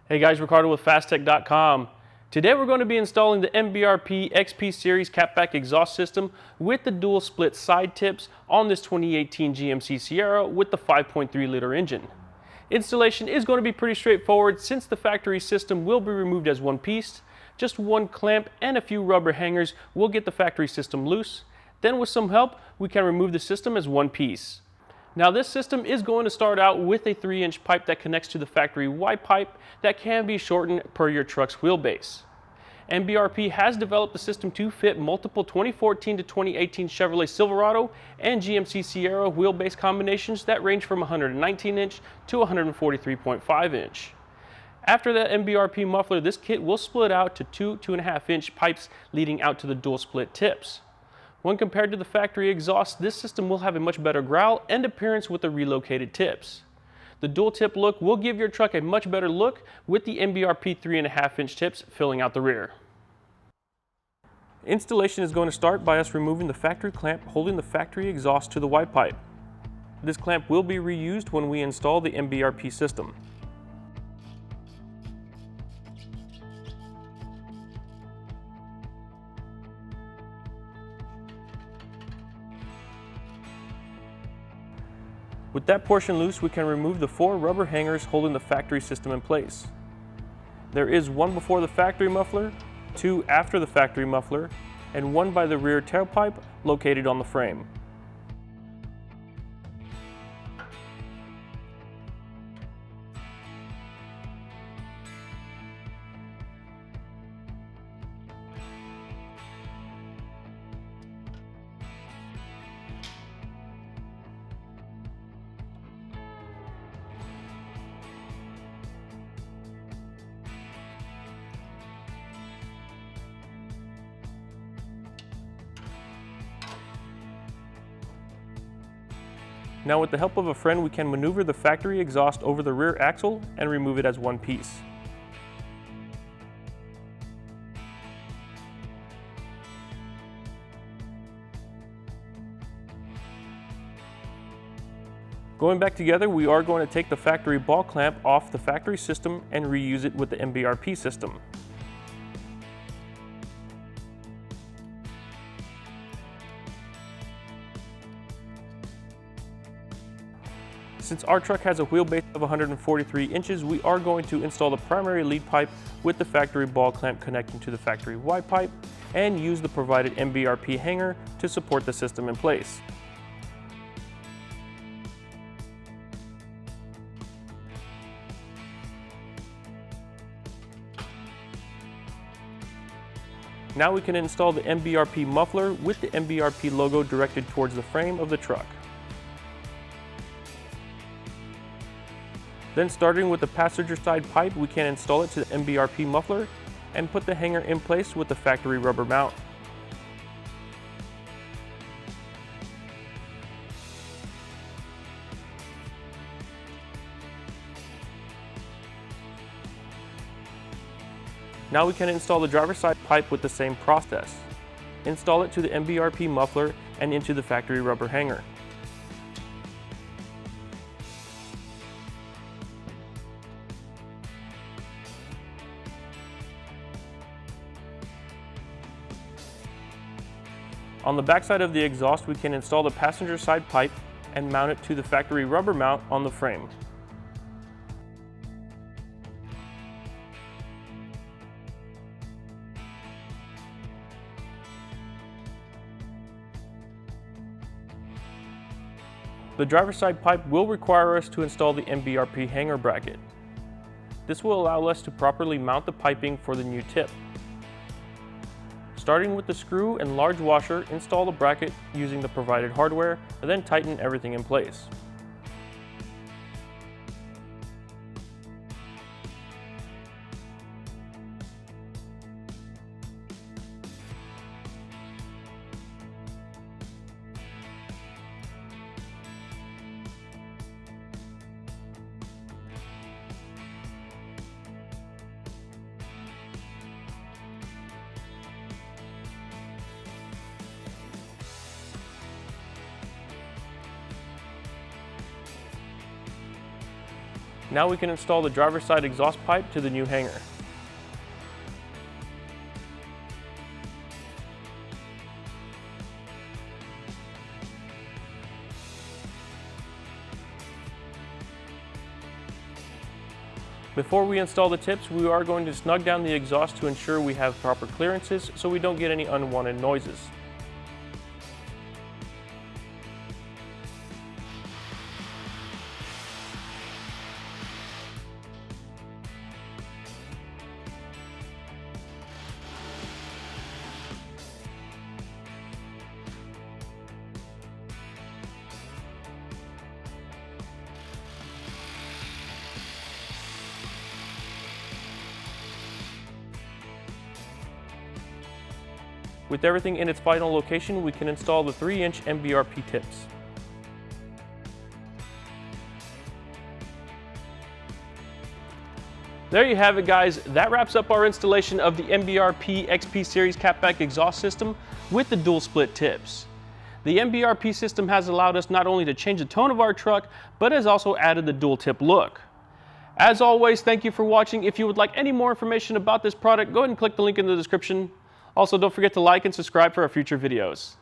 Hey guys, Ricardo with Phastek.com. Today we're going to be installing the MBRP XP Series catback exhaust system with the dual split side tips on this 2018 GMC Sierra with the 5.3 liter engine. Installation is going to be pretty straightforward since the factory system will be removed as one piece. Just one clamp and a few rubber hangers will get the factory system loose. Then with some help, we can remove the system as one piece. Now this system is going to start out with a 3-inch pipe that connects to the factory Y pipe that can be shortened per your truck's wheelbase. MBRP has developed the system to fit multiple 2014 to 2018 Chevrolet Silverado and GMC Sierra wheelbase combinations that range from 119-inch to 143.5 inch. After the MBRP muffler, this kit will split out to two 2.5-inch pipes leading out to the dual split tips. When compared to the factory exhaust, this system will have a much better growl and appearance with the relocated tips. The dual tip look will give your truck a much better look with the MBRP 3.5-inch tips filling out the rear. Installation is going to start by us removing the factory clamp holding the factory exhaust to the Y pipe. This clamp will be reused when we install the MBRP system. With that portion loose, we can remove the 4 rubber hangers holding the factory system in place. There is one before the factory muffler, 2 after the factory muffler, and 1 by the rear tailpipe located on the frame. Now with the help of a friend, we can maneuver the factory exhaust over the rear axle and remove it as one piece. Going back together, we are going to take the factory ball clamp off the factory system and reuse it with the MBRP system. Since our truck has a wheelbase of 143 inches, we are going to install the primary lead pipe with the factory ball clamp connecting to the factory Y pipe and use the provided MBRP hanger to support the system in place. Now we can install the MBRP muffler with the MBRP logo directed towards the frame of the truck. Then starting with the passenger side pipe, we can install it to the MBRP muffler and put the hanger in place with the factory rubber mount. Now we can install the driver's side pipe with the same process. Install it to the MBRP muffler and into the factory rubber hanger. On the backside of the exhaust, we can install the passenger side pipe and mount it to the factory rubber mount on the frame. The driver's side pipe will require us to install the MBRP hanger bracket. This will allow us to properly mount the piping for the new tip. Starting with the screw and large washer, install the bracket using the provided hardware, and then tighten everything in place. Now we can install the driver's side exhaust pipe to the new hanger. Before we install the tips, we are going to snug down the exhaust to ensure we have proper clearances so we don't get any unwanted noises. With everything in its final location, we can install the 3-inch MBRP tips. There you have it, guys. That wraps up our installation of the MBRP XP Series catback exhaust system with the dual split tips. The MBRP system has allowed us not only to change the tone of our truck, but has also added the dual tip look. As always, thank you for watching. If you would like any more information about this product, go ahead and click the link in the description. Also, don't forget to like and subscribe for our future videos.